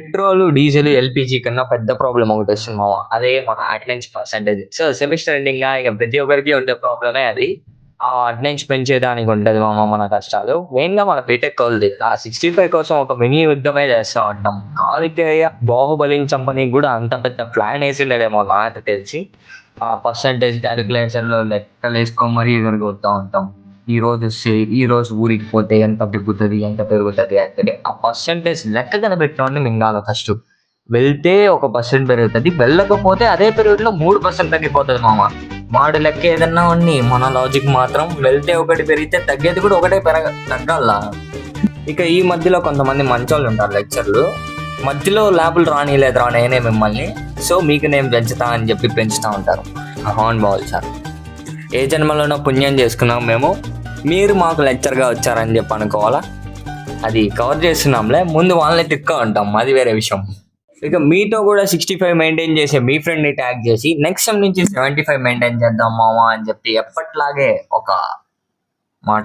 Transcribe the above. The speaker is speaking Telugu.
పెట్రోల్, డీజిల్, ఎల్‌పీజీ కన్నా పెద్ద ప్రాబ్లమ్ ఒకటొస్తుంది మామ. అదే మన అటెండెన్స్ పర్సెంటేజ్. సో, సెమిస్టర్ ఎండింగ్‌గా ఇక ప్రతి ఒక్కరికి ఉండే ప్రాబ్లమే అది. ఆ అటెండెన్స్ పెంచేదానికి ఉంటది మామ మన కష్టాలు. మెయిన్‌గా మన బీటెక్కోళ్ళది. ఆ 65 కోసం ఒక మినీ యుద్ధమే చేస్తా ఉంటాం. ఆదిత్యయ్య 'బాహుబలిని' చంపనీకి గూడా అంత పెద్ద ప్లాన్ ఏసిండేమో నాకు తెలిసి. ఆ పర్సెంటేజ్ కాలిక్యులేషన్‌లో లెక్కలేసుకొని మరీ ఎగరగొడతా ఉంటాం. ఈరోజు ఊరికి పోతే ఎంత పెరుగుతది, ఎంత పెరుగుతది అంటే ఆ పర్సెంటేజ్ లెక్క కనిపెట్టినోడిని మింగాల ఫస్టు. వెళ్తే ఒక పర్సెంట్ పెరుగుతది. వెళ్ళకపోతే అదే పీరియడ్‌లో 3% తగ్గిపోతది మామ. వాడి లెక్క ఏదన్నా ఉన్ని మన లాజిక్ మాత్రం వెళ్తే ఒకటి పెరిగితే తగ్గేది కూడా ఒకటే తగ్గాల. ఇక ఈ మధ్యలో కొంతమంది మంచోళ్ళు ఉంటారు లెక్చర్లు. మధ్యలో ల్యాబులు రానీయలేదురా నేనే మిమ్మల్ని. సో మీకు నేను పెంచుతా అని చెప్పి పెంచుతా ఉంటారు. మహానుభావులు సార్. ఏ జన్మలోనో పుణ్యం చేసుకున్నాం మేము. మీరు మాకు లెక్చర్‌గా వచ్చారని చెప్పి అనుకోవాలా? అది కవర్ చేస్తున్నాంలే. ముందు వాళ్ళని తిక్కా ఉంటాం. అది వేరే విషయం. ఇక మీతో కూడా 65 మెయింటైన్ చేసే మీ ఫ్రెండ్‌ని ట్యాగ్ చేసి నెక్స్ట్ సెమ్ నుంచి 75 మెయింటైన్ చేద్దాం మామ అని చెప్పి ఎప్పటిలాగే ఒక మాట